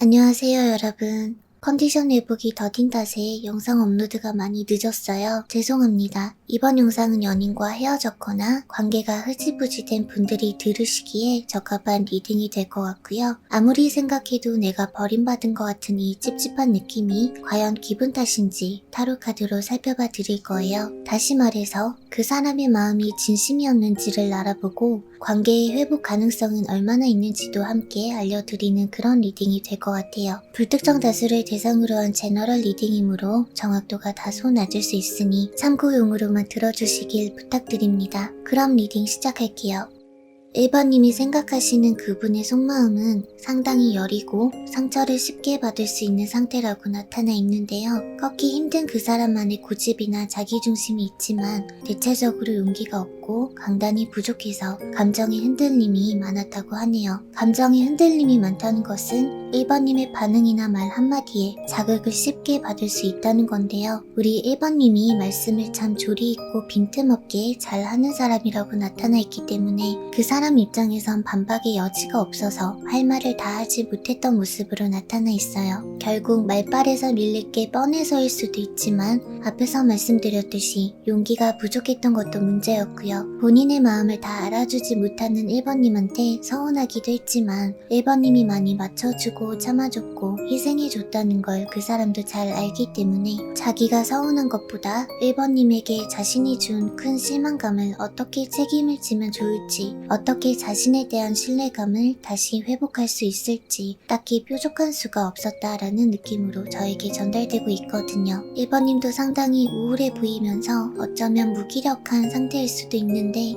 안녕하세요 여러분. 컨디션 회복이 더딘 탓에 영상 업로드가 많이 늦었어요. 죄송합니다. 이번 영상은 연인과 헤어졌거나 관계가 흐지부지 된 분들이 들으시기에 적합한 리딩이 될 것 같고요. 아무리 생각해도 내가 버림받은 것 같은 이 찝찝한 느낌이 과연 기분 탓인지 타로 카드로 살펴봐 드릴 거예요. 다시 말해서 그 사람의 마음이 진심이었는지를 알아보고 관계의 회복 가능성은 얼마나 있는지도 함께 알려드리는 그런 리딩이 될 것 같아요. 불특정 다수를 대상으로 한 제너럴 리딩이므로 정확도가 다소 낮을 수 있으니 참고용으로만 들어주시길 부탁드립니다. 그럼 리딩 시작할게요. 1번님이 생각하시는 그분의 속마음은 상당히 여리고 상처를 쉽게 받을 수 있는 상태라고 나타나 있는데요. 꺾기 힘든 그 사람만의 고집이나 자기중심이 있지만 대체적으로 용기가 없고 강단이 부족해서 감정의 흔들림이 많았다고 하네요. 감정의 흔들림이 많다는 것은 1번님의 반응이나 말 한마디에 자극을 쉽게 받을 수 있다는 건데요. 우리 1번님이 말씀을 참 조리 있고 빈틈없게 잘 하는 사람이라고 나타나 있기 때문에 그 사람 입장에선 반박의 여지가 없어서 할 말을 다 하지 못했던 모습으로 나타나 있어요. 결국 말빨에서 밀릴 게 뻔해서일 수도 있지만 앞에서 말씀드렸듯이 용기가 부족했던 것도 문제였고요. 본인의 마음을 다 알아주지 못하는 1번님한테 서운하기도 했지만 1번님이 많이 맞춰주고 참아줬고 희생해줬다는 걸 그 사람도 잘 알기 때문에 자기가 서운한 것보다 1번님에게 자신이 준 큰 실망감을 어떻게 책임을 지면 좋을지, 어떻게 자신에 대한 신뢰감을 다시 회복할 수 있을지 딱히 뾰족한 수가 없었다라는 느낌으로 저에게 전달되고 있거든요. 1번님도 상당히 우울해 보이면서 어쩌면 무기력한 상태일 수도 있는데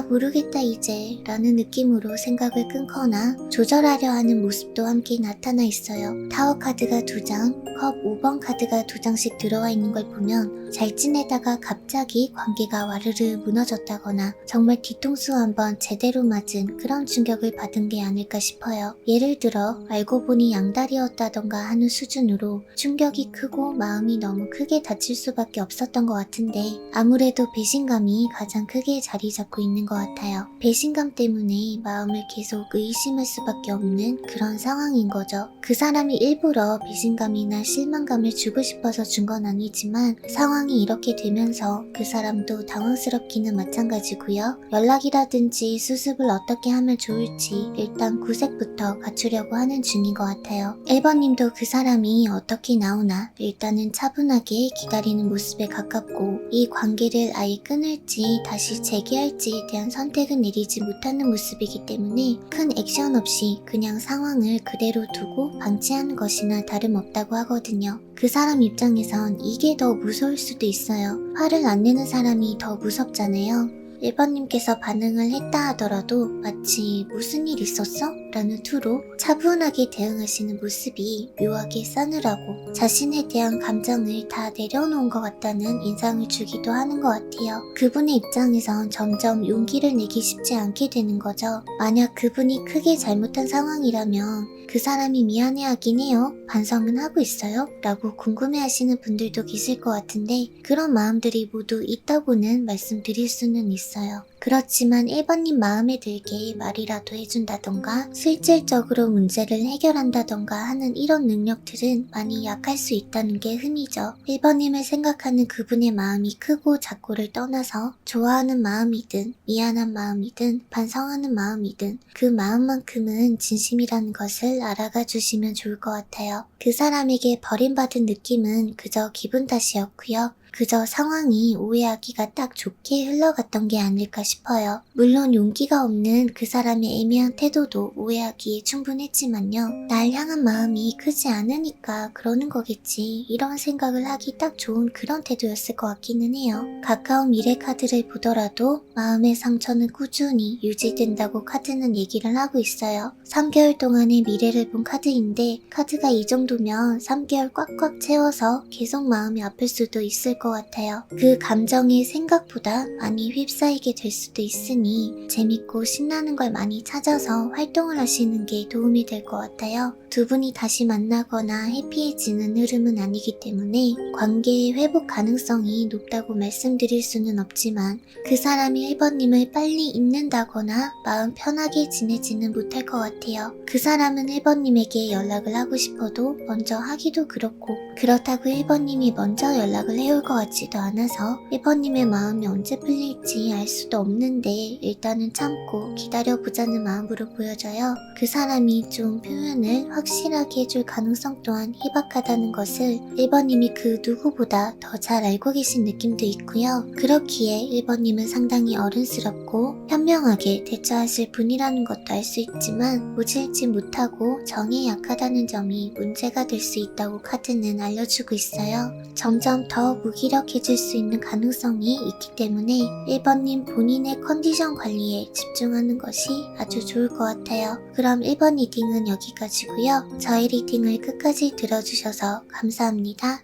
모르겠다 이제 라는 느낌으로 생각을 끊거나 조절하려 하는 모습도 함께 나타나 있어요. 타워 카드가 2장, 컵 5번 카드가 2장씩 들어와 있는 걸 보면 잘 지내다가 갑자기 관계가 와르르 무너졌다거나 정말 뒤통수 한번 제대로 맞은 그런 충격을 받은 게 아닐까 싶어요. 예를 들어 알고 보니 양다리였다던가 하는 수준으로 충격이 크고 마음이 너무 크게 다칠 수밖에 없었던 것 같은데 아무래도 배신감이 가장 크게 자리 잡고 있는 것 같아요. 배신감 때문에 마음을 계속 의심할 수밖에 없는 그런 상황인 거죠. 그 사람이 일부러 배신감이나 실망감을 주고 싶어서 준 건 아니지만 상황이 이렇게 되면서 그 사람도 당황스럽기는 마찬가지고요. 연락이라든지 수습을 어떻게 하면 좋을지 일단 구색부터 갖추려고 하는 중인 것 같아요. 1번님도 그 사람이 어떻게 나오나 일단은 차분하게 기다리는 모습에 가깝고 이 관계를 아예 끊을지 다시 재개할지에 대한 선택은 내리지 못하는 모습이기 때문에 큰 액션 없이 그냥 상황을 그대로 두고 방치하는 것이나 다름없다고 하거든요. 그 사람 입장에선 이게 더 무서울 수도 있어요. 화를 안 내는 사람이 더 무섭잖아요. 1번님께서 반응을 했다 하더라도 마치 무슨 일 있었어? 라는 투로 차분하게 대응하시는 모습이 묘하게 싸늘하고 자신에 대한 감정을 다 내려놓은 것 같다는 인상을 주기도 하는 것 같아요. 그분의 입장에선 점점 용기를 내기 쉽지 않게 되는 거죠. 만약 그분이 크게 잘못한 상황이라면 그 사람이 미안해하긴 해요. 반성은 하고 있어요? 라고 궁금해하시는 분들도 계실 것 같은데 그런 마음들이 모두 있다고는 말씀드릴 수는 있어요. 그렇지만 1번님 마음에 들게 말이라도 해준다던가 실질적으로 문제를 해결한다던가 하는 이런 능력들은 많이 약할 수 있다는 게 흠이죠. 1번님을 생각하는 그분의 마음이 크고 작고를 떠나서 좋아하는 마음이든 미안한 마음이든 반성하는 마음이든 그 마음만큼은 진심이라는 것을 알아가 주시면 좋을 것 같아요. 그 사람에게 버림받은 느낌은 그저 기분 탓이었고요. 그저 상황이 오해하기가 딱 좋게 흘러갔던 게 아닐까 싶어요. 물론 용기가 없는 그 사람의 애매한 태도도 오해하기에 충분했지만요. 날 향한 마음이 크지 않으니까 그러는 거겠지. 이런 생각을 하기 딱 좋은 그런 태도였을 것 같기는 해요. 가까운 미래 카드를 보더라도 마음의 상처는 꾸준히 유지된다고 카드는 얘기를 하고 있어요. 3개월 동안의 미래를 본 카드인데 카드가 이 정도면 3개월 꽉꽉 채워서 계속 마음이 아플 수도 있을 것 같아요. 그 감정에 생각보다 많이 휩싸이게 될 수도 있으니 재밌고 신나는 걸 많이 찾아서 활동을 하시는 게 도움이 될 것 같아요. 두 분이 다시 만나거나 해피해지는 흐름은 아니기 때문에 관계의 회복 가능성이 높다고 말씀드릴 수는 없지만 그 사람이 1번님을 빨리 잊는다거나 마음 편하게 지내지는 못할 것 같아요. 그 사람은 1번님에게 연락을 하고 싶어도 먼저 하기도 그렇고 그렇다고 1번님이 먼저 연락을 해올 것 같지도 않아서 1번님의 마음이 언제 풀릴지 알 수도 없는데 일단은 참고 기다려보자는 마음으로 보여져요. 그 사람이 좀 표현을 확실하게 해줄 가능성 또한 희박하다는 것을 1번님이 그 누구보다 더 잘 알고 계신 느낌도 있고요. 그렇기에 1번님은 상당히 어른스럽고 현명하게 대처하실 분이라는 것도 알 수 있지만 모질지 못하고 정에 약하다는 점이 문제가 될 수 있다고 카드는 알려주고 있어요. 점점 더 무기력해질 수 있는 가능성이 있기 때문에 1번님 본인의 컨디션 관리에 집중하는 것이 아주 좋을 것 같아요. 그럼 1번 리딩은 여기까지고요. 저희 리딩을 끝까지 들어주셔서 감사합니다.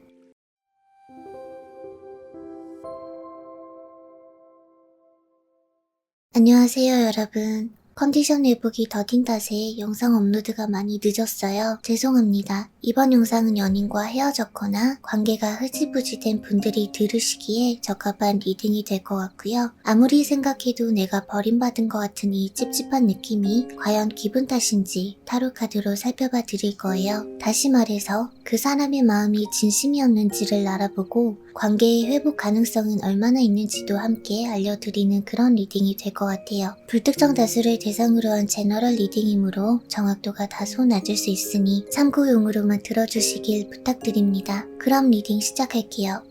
안녕하세요 여러분. 컨디션 회복이 더딘 탓에 영상 업로드가 많이 늦었어요. 죄송합니다. 이번 영상은 연인과 헤어졌거나 관계가 흐지부지 된 분들이 들으시기에 적합한 리딩이 될 것 같고요. 아무리 생각해도 내가 버림받은 것 같은 이 찝찝한 느낌이 과연 기분 탓인지 타로 카드로 살펴봐 드릴 거예요. 다시 말해서 그 사람의 마음이 진심이었는지를 알아보고 관계의 회복 가능성은 얼마나 있는지도 함께 알려드리는 그런 리딩이 될 것 같아요. 불특정 다수를 대상으로 한 제너럴 리딩이므로 정확도가 다소 낮을 수 있으니 참고용으로만 들어주시길 부탁드립니다. 그럼 리딩 시작할게요.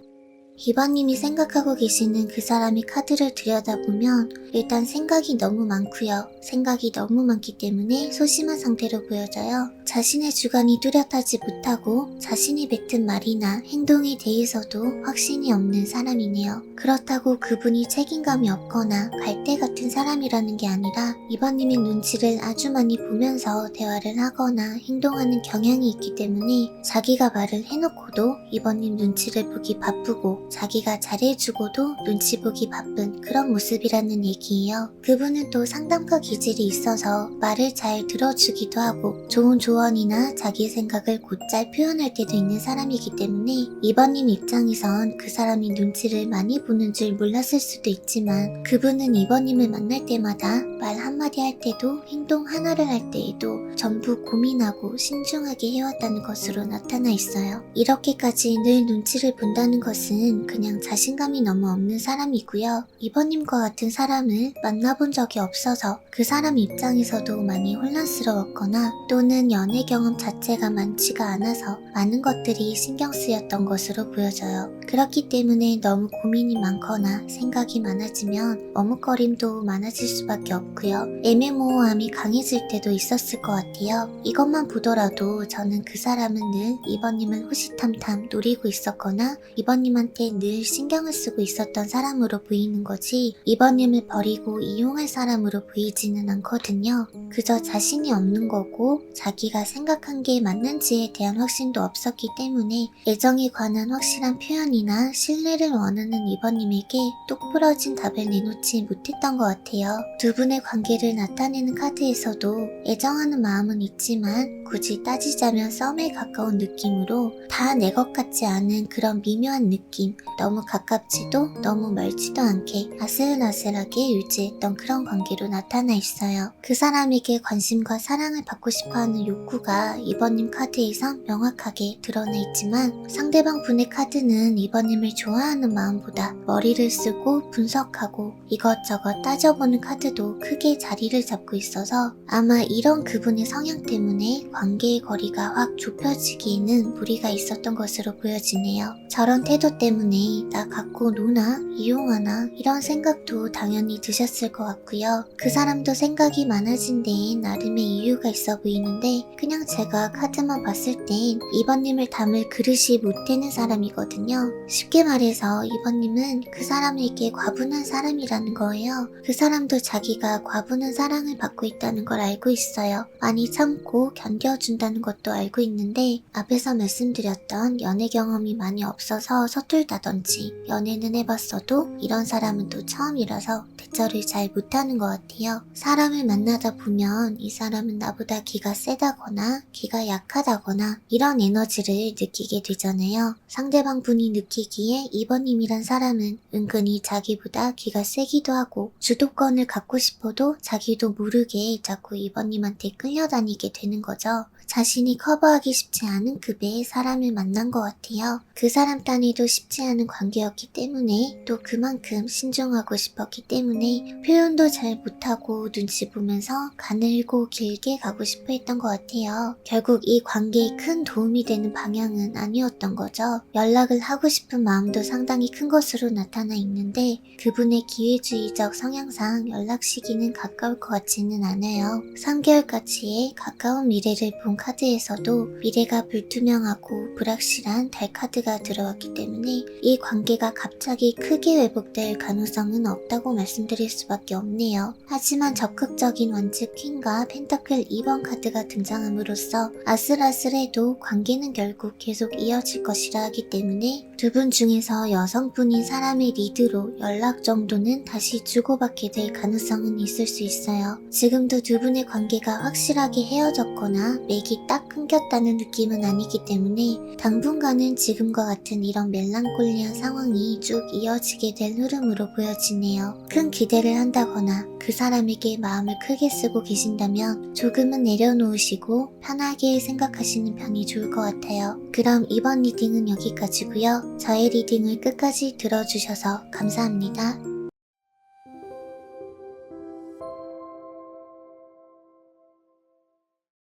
이번님이 생각하고 계시는 그 사람이 카드를 들여다보면 일단 생각이 너무 많고요. 생각이 너무 많기 때문에 소심한 상태로 보여져요. 자신의 주관이 뚜렷하지 못하고 자신이 뱉은 말이나 행동에 대해서도 확신이 없는 사람이네요. 그렇다고 그분이 책임감이 없거나 갈대 같은 사람이라는 게 아니라 이번님의 눈치를 아주 많이 보면서 대화를 하거나 행동하는 경향이 있기 때문에 자기가 말을 해놓고도 이번님 눈치를 보기 바쁘고 자기가 잘해주고도 눈치 보기 바쁜 그런 모습이라는 얘기예요. 그분은 또 상담가 기질이 있어서 말을 잘 들어주기도 하고 좋은 조언이나 자기 생각을 곧잘 표현할 때도 있는 사람이기 때문에 이번님 입장에선 그 사람이 눈치를 많이 보는 줄 몰랐을 수도 있지만 그분은 이번님을 만날 때마다 말 한마디 할 때도 행동 하나를 할 때에도 전부 고민하고 신중하게 해왔다는 것으로 나타나 있어요. 이렇게까지 늘 눈치를 본다는 것은 그냥 자신감이 너무 없는 사람이고요. 이번님과 같은 사람을 만나본 적이 없어서 그 사람 입장에서도 많이 혼란스러웠거나 또는 연애 경험 자체가 많지가 않아서 많은 것들이 신경 쓰였던 것으로 보여져요. 그렇기 때문에 너무 고민이 많거나 생각이 많아지면 머뭇거림도 많아질 수밖에 없고요. 애매모호함이 강해질 때도 있었을 것 같아요. 이것만 보더라도 저는 그 사람은 늘 이번님을 호시탐탐 노리고 있었거나 이번님한테 늘 신경을 쓰고 있었던 사람으로 보이는 거지 이번님을 버리고 이용할 사람으로 보이지는 않거든요. 그저 자신이 없는 거고 자기가 생각한 게 맞는지에 대한 확신도 없었기 때문에 애정에 관한 확실한 표현이나 신뢰를 원하는 이번님에게 똑부러진 답을 내놓지 못했던 것 같아요. 두 분의 관계를 나타내는 카드에서도 애정하는 마음은 있지만 굳이 따지자면 썸에 가까운 느낌으로 다 내 것 같지 않은 그런 미묘한 느낌, 너무 가깝지도 너무 멀지도 않게 아슬아슬하게 유지했던 그런 관계로 나타나 있어요. 그 사람에게 관심과 사랑을 받고 싶어하는 욕구가 이번님 카드에선 명확하게 드러나 있지만 상대방 분의 카드는 이번님을 좋아하는 마음보다 머리를 쓰고 분석하고 이것저것 따져보는 카드도 크게 자리를 잡고 있어서 아마 이런 그분의 성향 때문에 관계의 거리가 확 좁혀지기에는 무리가 있었던 것으로 보여지네요. 저런 태도 때문에 나 갖고 노나 이용하나 이런 생각도 당연히 드셨을 것 같고요. 그 사람도 생각이 많아진 데엔 나름의 이유가 있어 보이는데 그냥 제가 카드만 봤을 땐 이번님을 담을 그릇이 못 되는 사람이거든요. 쉽게 말해서 이번님은 그 사람에게 과분한 사람이라는 거예요. 그 사람도 자기가 과분한 사랑을 받고 있다는 걸 알고 있어요. 많이 참고 견뎌준다는 것도 알고 있는데 앞에서 말씀드렸던 연애 경험이 많이 없어서 서툴다 좋아한다든지 연애는 해봤어도 이런 사람은 또 처음이라서 대처를 잘 못하는 것 같아요. 사람을 만나다 보면 이 사람은 나보다 기가 세다거나 기가 약하다거나 이런 에너지를 느끼게 되잖아요. 상대방 분이 느끼기에 2번님이란 사람은 은근히 자기보다 기가 세기도 하고 주도권을 갖고 싶어도 자기도 모르게 자꾸 2번님한테 끌려다니게 되는 거죠. 자신이 커버하기 쉽지 않은 급의 사람을 만난 것 같아요. 그 사람 딴에도 쉽지 않은 관계였기 때문에 또 그만큼 신중하고 싶었기 때문에 표현도 잘 못하고 눈치 보면서 가늘고 길게 가고 싶어 했던 것 같아요. 결국 이 관계에 큰 도움이 되는 방향은 아니었던 거죠. 연락을 하고 싶은 마음도 상당히 큰 것으로 나타나 있는데 그분의 기회주의적 성향상 연락 시기는 가까울 것 같지는 않아요. 3개월까지의 가까운 미래를 본 카드에서도 미래가 불투명하고 불확실한 달 카드가 들어왔기 때문에 이 관계가 갑자기 크게 회복될 가능성은 없다고 말씀드릴 수밖에 없네요. 하지만 적극적인 원즈 퀸과 펜타클 2번 카드가 등장함으로써 아슬아슬해도 관계는 결국 계속 이어질 것이라 하기 때문에 두 분 중에서 여성분인 사람의 리드로 연락 정도는 다시 주고받게 될 가능성은 있을 수 있어요. 지금도 두 분의 관계가 확실하게 헤어졌거나 맥이 딱 끊겼다는 느낌은 아니기 때문에 당분간은 지금과 같은 이런 멜랑콜리한 상황이 쭉 이어지게 될 흐름으로 보여지네요. 큰 기대를 한다거나 그 사람에게 마음을 크게 쓰고 계신다면 조금은 내려놓으시고 편하게 생각하시는 편이 좋을 것 같아요. 그럼 이번 리딩은 여기까지고요. 저의 리딩을 끝까지 들어주셔서 감사합니다.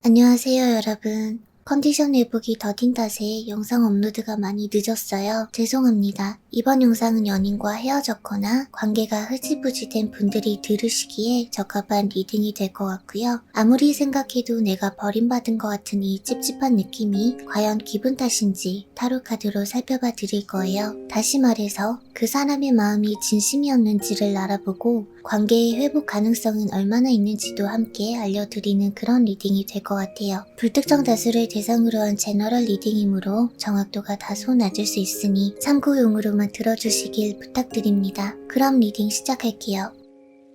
안녕하세요 여러분. 컨디션 회복이 더딘 탓에 영상 업로드가 많이 늦었어요. 죄송합니다. 이번 영상은 연인과 헤어졌거나 관계가 흐지부지 된 분들이 들으시기에 적합한 리딩이 될 것 같고요. 아무리 생각해도 내가 버림받은 것 같은 이 찝찝한 느낌이 과연 기분 탓인지 타로 카드로 살펴봐 드릴 거예요. 다시 말해서 그 사람의 마음이 진심이었는지를 알아보고 관계의 회복 가능성은 얼마나 있는지도 함께 알려드리는 그런 리딩이 될 것 같아요. 불특정 다수를 대상으로 한 제너럴 리딩이므로 정확도가 다소 낮을 수 있으니 참고용으로만 들어주시길 부탁드립니다. 그럼 리딩 시작할게요.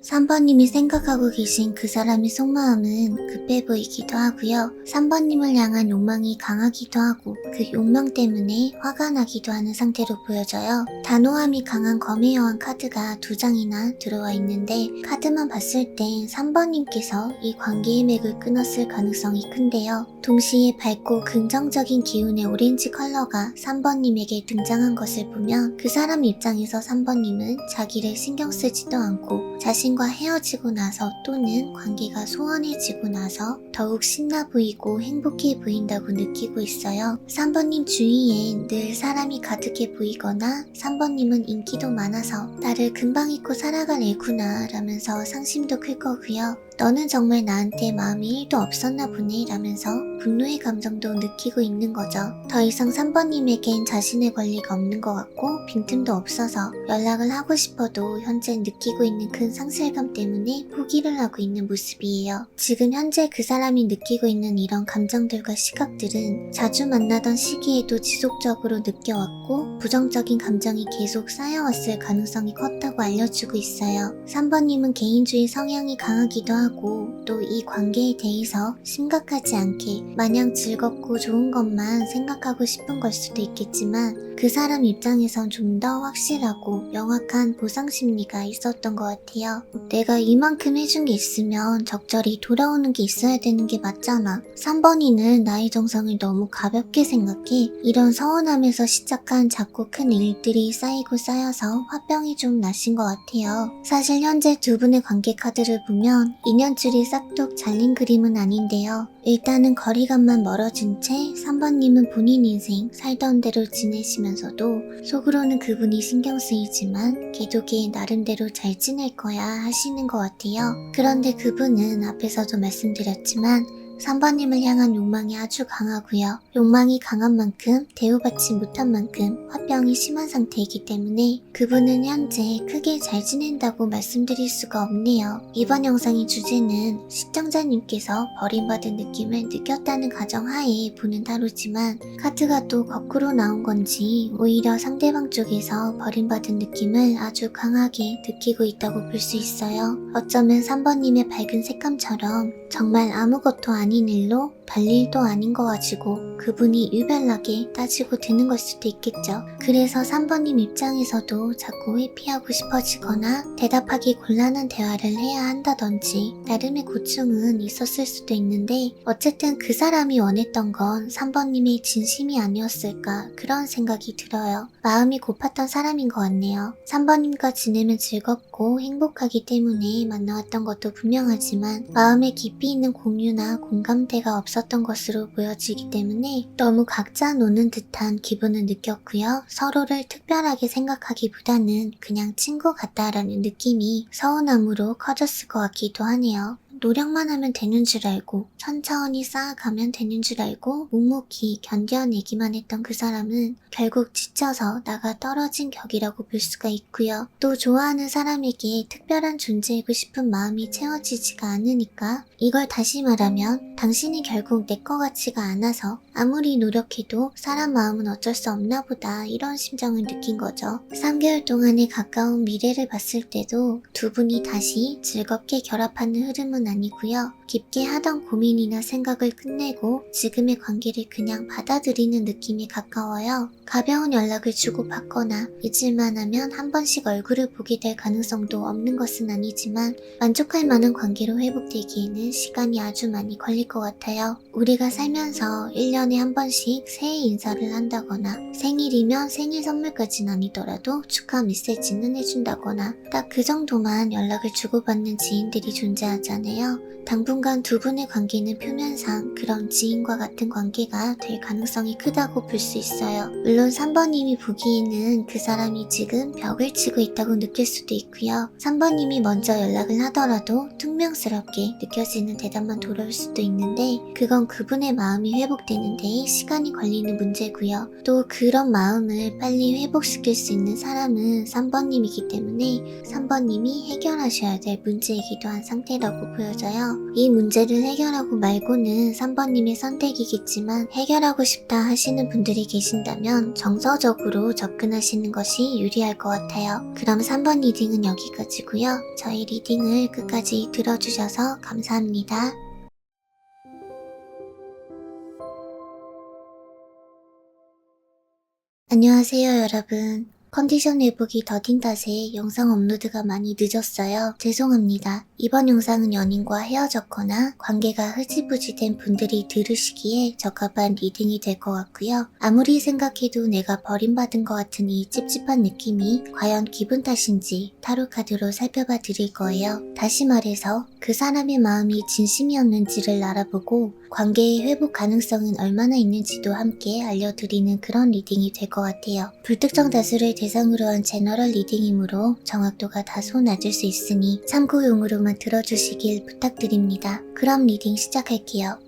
3번님이 생각하고 계신 그 사람의 속마음은 급해 보이기도 하고요. 3번님을 향한 욕망이 강하기도 하고 그 욕망 때문에 화가 나기도 하는 상태로 보여져요. 단호함이 강한 검의 여왕 카드가 2장이나 들어와 있는데 카드만 봤을 땐 3번님께서 이 관계의 맥을 끊었을 가능성이 큰데요. 동시에 밝고 긍정적인 기운의 오렌지 컬러가 3번님에게 등장한 것을 보면 그 사람 입장에서 3번님은 자기를 신경 쓰지도 않고 자신과 헤어지고 나서 또는 관계가 소원해지고 나서 더욱 신나 보이고 행복해 보인다고 느끼고 있어요. 3번님 주위엔 늘 사람이 가득해 보이거나 3번님은 인기도 많아서 나를 금방 잊고 살아갈 애구나 라면서 상심도 클 거고요. 너는 정말 나한테 마음이 1도 없었나 보네 라면서 분노의 감정도 느끼고 있는 거죠. 더 이상 3번님에겐 자신의 권리가 없는 것 같고 빈틈도 없어서 연락을 하고 싶어도 현재 느끼고 있는 큰 상실감 때문에 포기를 하고 있는 모습이에요. 지금 현재 그 사람이 느끼고 있는 이런 감정들과 시각들은 자주 만나던 시기에도 지속적으로 느껴왔고 부정적인 감정이 계속 쌓여왔을 가능성이 컸다고 알려주고 있어요. 3번님은 개인주의 성향이 강하기도 하고 또 이 관계에 대해서 심각하지 않게 마냥 즐겁고 좋은 것만 생각하고 싶은 걸 수도 있겠지만 그 사람 입장에선 좀 더 확실하고 명확한 보상 심리가 있었던 것 같아요. 내가 이만큼 해준 게 있으면 적절히 돌아오는 게 있어야 되는 게 맞잖아. 3번이는 나의 정성을 너무 가볍게 생각해 이런 서운함에서 시작한 작고 큰 일들이 쌓이고 쌓여서 화병이 좀 나신 것 같아요. 사실 현재 두 분의 관계 카드를 보면 인연줄이 싹둑 잘린 그림은 아닌데요. 일단은 거리감만 멀어진 채 3번님은 본인 인생 살던 대로 지내시면서도 속으로는 그분이 신경 쓰이지만 걔도 걔 나름대로 잘 지낼 거야 하시는 것 같아요. 그런데 그분은 앞에서도 말씀드렸지만 3번님을 향한 욕망이 아주 강하고요. 욕망이 강한 만큼 대우받지 못한 만큼 화병이 심한 상태이기 때문에 그분은 현재 크게 잘 지낸다고 말씀드릴 수가 없네요. 이번 영상의 주제는 시청자님께서 버림받은 느낌을 느꼈다는 가정하에 보는 타로지만 카드가 또 거꾸로 나온 건지 오히려 상대방 쪽에서 버림받은 느낌을 아주 강하게 느끼고 있다고 볼 수 있어요. 어쩌면 3번님의 밝은 색감처럼 정말 아무것도 아닌 일로 별일도 아닌 거 가지고 그분이 유별나게 따지고 드는 걸 수도 있겠죠. 그래서 3번님 입장에서도 자꾸 회피하고 싶어지거나 대답하기 곤란한 대화를 해야 한다든지 나름의 고충은 있었을 수도 있는데 어쨌든 그 사람이 원했던 건 3번님의 진심이 아니었을까 그런 생각이 들어요. 마음이 고팠던 사람인 것 같네요. 3번님과 지내면 즐겁고 행복하기 때문에 만나왔던 것도 분명하지만 마음에 깊이 있는 공유나 공감대가 없었던 것으로 보여지기 때문에 너무 각자 노는 듯한 기분을 느꼈고요. 서로를 특별하게 생각하기보다는 그냥 친구 같다라는 느낌이 서운함으로 커졌을 것 같기도 하네요. 노력만 하면 되는 줄 알고 천천히 쌓아가면 되는 줄 알고 묵묵히 견뎌내기만 했던 그 사람은 결국 지쳐서 나가 떨어진 격이라고 볼 수가 있고요. 또 좋아하는 사람에게 특별한 존재이고 싶은 마음이 채워지지가 않으니까 이걸 다시 말하면 당신이 결국 내 거 같지가 않아서 아무리 노력해도 사람 마음은 어쩔 수 없나 보다 이런 심정을 느낀 거죠. 3개월 동안의 가까운 미래를 봤을 때도 두 분이 다시 즐겁게 결합하는 흐름은 아니고요. 깊게 하던 고민이나 생각을 끝내고 지금의 관계를 그냥 받아들이는 느낌이 가까워요. 가벼운 연락을 주고받거나 잊을만 하면 한 번씩 얼굴을 보게 될 가능성도 없는 것은 아니지만 만족할 만한 관계로 회복되기에는 시간이 아주 많이 걸릴 것 같아요. 우리가 살면서 1년에 한 번씩 새해 인사를 한다거나 생일이면 생일 선물까지는 아니더라도 축하 메시지는 해준다거나 딱 그 정도만 연락을 주고받는 지인들이 존재하잖아요. 당분간 두 분의 관계는 표면상 그런 지인과 같은 관계가 될 가능성이 크다고 볼 수 있어요. 물론 3번님이 보기에는 그 사람이 지금 벽을 치고 있다고 느낄 수도 있고요. 3번님이 먼저 연락을 하더라도 퉁명스럽게 느껴지는 대답만 돌아올 수도 있는데 그건 그분의 마음이 회복되는 데 시간이 걸리는 문제고요. 또 그런 마음을 빨리 회복시킬 수 있는 사람은 3번님이기 때문에 3번님이 해결하셔야 될 문제이기도 한 상태라고 보여져요. 이 문제를 해결하고 말고는 3번님의 선택이겠지만 해결하고 싶다 하시는 분들이 계신다면 정서적으로 접근하시는 것이 유리할 것 같아요. 그럼 3번 리딩은 여기까지고요. 저희 리딩을 끝까지 들어주셔서 감사합니다. 안녕하세요 여러분. 컨디션 회복이 더딘 탓에 영상 업로드가 많이 늦었어요. 죄송합니다. 이번 영상은 연인과 헤어졌거나 관계가 흐지부지 된 분들이 들으시기에 적합한 리딩이 될 것 같고요. 아무리 생각해도 내가 버림받은 것 같은 이 찝찝한 느낌이 과연 기분 탓인지 타로 카드로 살펴봐 드릴 거예요. 다시 말해서 그 사람의 마음이 진심이었는지를 알아보고 관계의 회복 가능성은 얼마나 있는지도 함께 알려드리는 그런 리딩이 될 것 같아요. 불특정 다수를 대상으로 한 제너럴 리딩이므로 정확도가 다소 낮을 수 있으니 참고용으로만 들어주시길 부탁드립니다. 그럼 리딩 시작할게요.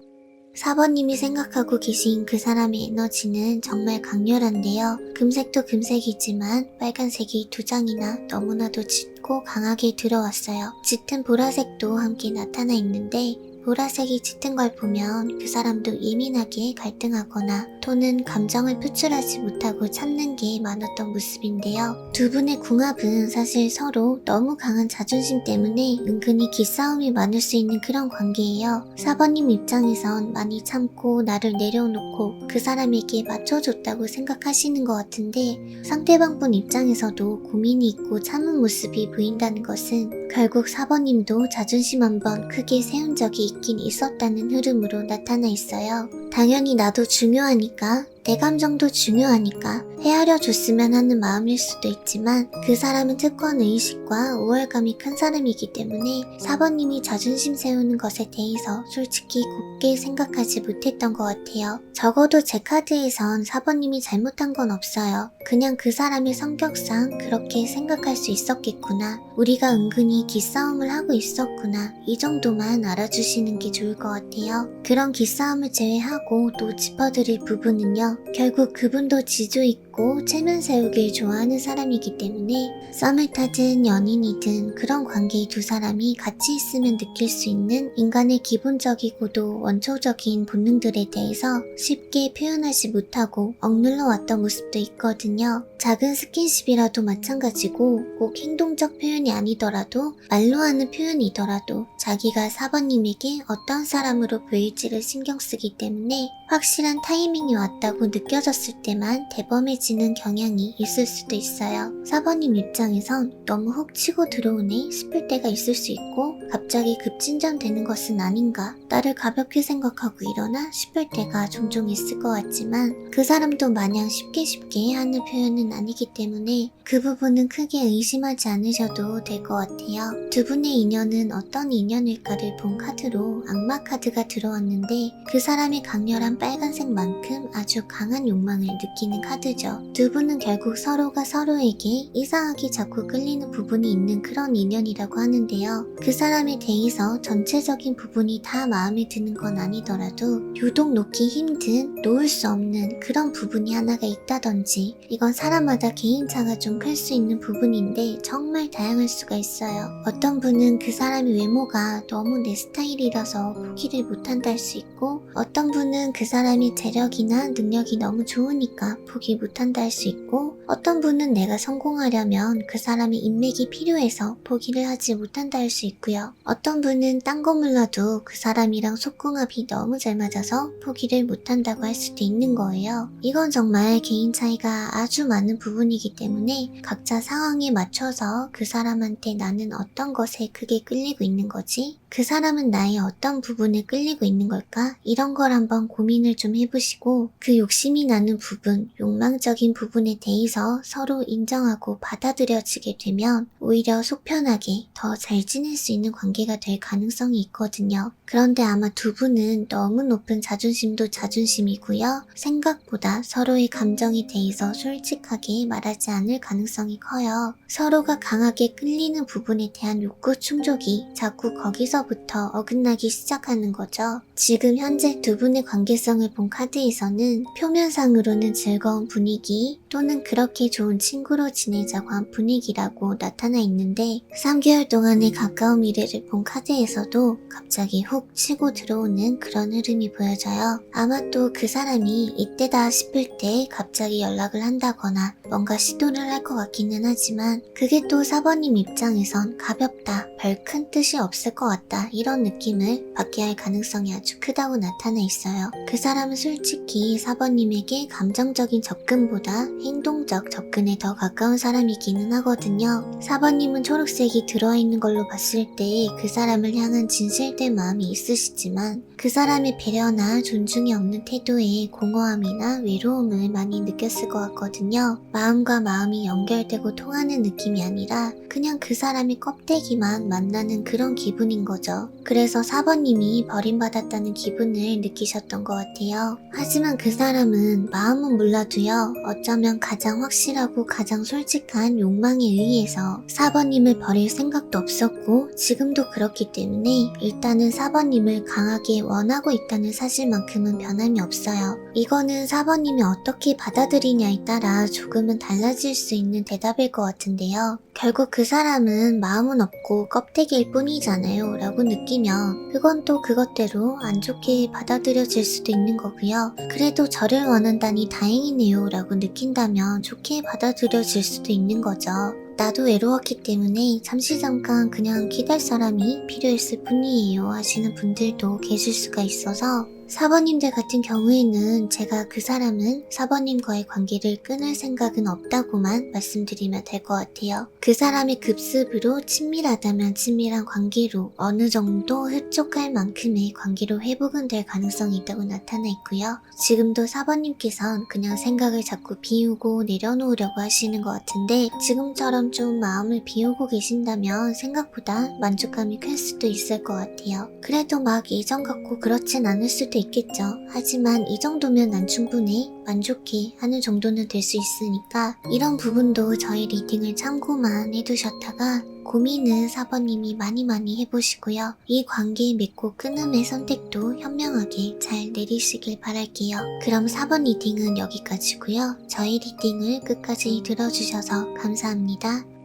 4번님이 생각하고 계신 그 사람의 에너지는 정말 강렬한데요. 금색도 금색이지만 빨간색이 두 장이나 너무나도 짙고 강하게 들어왔어요. 짙은 보라색도 함께 나타나 있는데 보라색이 짙은 걸 보면 그 사람도 예민하게 갈등하거나 또는 감정을 표출하지 못하고 참는 게 많았던 모습인데요. 두 분의 궁합은 사실 서로 너무 강한 자존심 때문에 은근히 기싸움이 많을 수 있는 그런 관계예요. 4번님 입장에선 많이 참고 나를 내려놓고 그 사람에게 맞춰줬다고 생각하시는 것 같은데 상대방 분 입장에서도 고민이 있고 참은 모습이 보인다는 것은 결국 4번님도 자존심 한번 크게 세운 적이 있긴 있었다는 흐름으로 나타나 있어요. 당연히 나도 중요하니까 내 감정도 중요하니까 헤아려 줬으면 하는 마음일 수도 있지만 그 사람은 특권 의식과 우월감이 큰 사람이기 때문에 4번님이 자존심 세우는 것에 대해서 솔직히 곱게 생각하지 못했던 것 같아요. 적어도 제 카드에선 4번님이 잘못한 건 없어요. 그냥 그 사람의 성격상 그렇게 생각할 수 있었겠구나. 우리가 은근히 기싸움을 하고 있었구나. 이 정도만 알아주시는 게 좋을 것 같아요. 그런 기싸움을 제외하고 또 짚어드릴 부분은요. 결국 그분도 지조 있고 체면 세우길 좋아하는 사람이기 때문에 썸을 타든 연인이든 그런 관계의 두 사람이 같이 있으면 느낄 수 있는 인간의 기본적이고도 원초적인 본능들에 대해서 쉽게 표현하지 못하고 억눌러 왔던 모습도 있거든요. 작은 스킨십이라도 마찬가지고 꼭 행동적 표현이 아니더라도 말로 하는 표현이더라도 자기가 4번님에게 어떤 사람으로 보일지를 신경 쓰기 때문에 확실한 타이밍이 왔다고 느껴졌을 때만 대범해지는 경향이 있을 수도 있어요. 4번님 입장에선 너무 훅 치고 들어오네 싶을 때가 있을 수 있고 갑자기 급진전되는 것은 아닌가 나를 가볍게 생각하고 일어나 싶을 때가 종종 있을 것 같지만 그 사람도 마냥 쉽게 하는 표현은 아니기 때문에 그 부분은 크게 의심하지 않으셔도 될 것 같아요. 두 분의 인연은 어떤 인연일까를 본 카드로 악마 카드가 들어왔는데 그 사람의 강렬한 빨간색만큼 아주 강한 욕망을 느끼는 카드죠. 두 분은 결국 서로가 서로에게 이상하게 자꾸 끌리는 부분이 있는 그런 인연이라고 하는데요. 그 사람에 대해서 전체적인 부분이 다 마음에 드는 건 아니더라도 유독 놓기 힘든 놓을 수 없는 그런 부분이 하나가 있다든지 이건 사람마다 개인차가 좀 클 수 있는 부분인데 정말 다양할 수가 있어요. 어떤 분은 그 사람의 외모가 너무 내 스타일이라서 포기를 못한다 할 수 있고 어떤 분은 그 사람의 재력이나 능력이 너무 좋으니까 포기 못한다 할 수 있고 어떤 분은 내가 성공하려면 그 사람의 인맥이 필요해서 포기를 하지 못한다 할 수 있고요. 어떤 분은 딴 거 몰라도 그 사람이랑 속궁합이 너무 잘 맞아서 포기를 못한다고 할 수도 있는 거예요. 이건 정말 개인 차이가 아주 많은 부분이기 때문에 각자 상황에 맞춰서 그 사람한테 나는 어떤 것에 크게 끌리고 있는 거지? 그 사람은 나의 어떤 부분에 끌리고 있는 걸까? 이런 걸 한번 고민을 좀 해보시고 그 욕심이 나는 부분, 욕망적인 부분에 대해서 서로 인정하고 받아들여지게 되면 오히려 속 편하게 더 잘 지낼 수 있는 관계가 될 가능성이 있거든요. 그런데 아마 두 분은 너무 높은 자존심도 자존심이고요. 생각보다 서로의 감정에 대해서 솔직하게 말하지 않을 가능성이 커요. 서로가 강하게 끌리는 부분에 대한 욕구 충족이 자꾸 거기서부터 어긋나기 시작하는 거죠. 지금 현재 두 분의 관계성을 본 카드에서는 표면상으로는 즐거운 분위기 또는 그렇게 좋은 친구로 지내자고 한 분위기라고 나타나 있는데 3개월 동안의 가까운 미래를 본 카드에서도 갑자기 훅 치고 들어오는 그런 흐름이 보여져요. 아마 또 그 사람이 이때다 싶을 때 갑자기 연락을 한다거나 뭔가 시도를 할 것 같기는 하지만 그게 또 4번님 입장에선 가볍다, 별 큰 뜻이 없을 것 같다 이런 느낌을 받게 할 가능성이 아주 크다고 나타나 있어요. 그 사람은 솔직히 4번님에게 감정적인 접근보다 행동적 접근에 더 가까운 사람이기는 하거든요. 4번님은 초록색이 들어있는 걸로 봤을 때 그 사람을 향한 진실된 마음이 있으시지만 그 사람의 배려나 존중이 없는 태도에 공허함이나 외로움을 많이 느꼈을 것 같거든요. 마음과 마음이 연결되고 통하는 느낌이 아니라 그냥 그 사람의 껍데기만 만나는 그런 기분인 거죠. 그래서 4번님이 버림받았다는 기분을 느끼셨던 것 같아요. 하지만 그 사람은 마음은 몰라도요. 어쩌면 가장 확실하고 가장 솔직한 욕망에 의해서 4번님을 버릴 생각도 없었고 지금도 그렇기 때문에 일단은 4번님을 강하게 원하고 있다는 사실만큼은 변함이 없어요. 이거는 4번님이 어떻게 받아들이냐에 따라 조금은 달라질 수 있는 대답일 것 같은데요. 결국 그 사람은 마음은 없고 껍데기일 뿐이잖아요 라고 느끼면 그건 또 그것대로 안 좋게 받아들여질 수도 있는 거고요. 그래도 저를 원한다니 다행이네요 라고 느낀다면 좋게 받아들여질 수도 있는 거죠. 나도 외로웠기 때문에 잠깐 그냥 기댈 사람이 필요했을 뿐이에요 하시는 분들도 계실 수가 있어서 4번님들 같은 경우에는 제가 그 사람은 4번님과의 관계를 끊을 생각은 없다고만 말씀드리면 될 것 같아요. 그 사람의 급습으로 친밀하다면 친밀한 관계로 어느 정도 흡족할 만큼의 관계로 회복은 될 가능성이 있다고 나타나 있고요. 지금도 4번님께선 그냥 생각을 자꾸 비우고 내려놓으려고 하시는 것 같은데 지금처럼 좀 마음을 비우고 계신다면 생각보다 만족감이 클 수도 있을 것 같아요. 그래도 막 예전 같고 그렇진 않을 수도 있겠죠. 하지만 이 정도면 난 충분해 만족해 하는 정도는 될 수 있으니까 이런 부분도 저희 리딩을 참고만 해두셨다가 고민은 4번님이 많이 해보시고요. 이 관계 맺고 끊음의 선택도 현명하게 잘 내리시길 바랄게요. 그럼 4번 리딩은 여기까지고요. 저희 리딩을 끝까지 들어주셔서 감사합니다.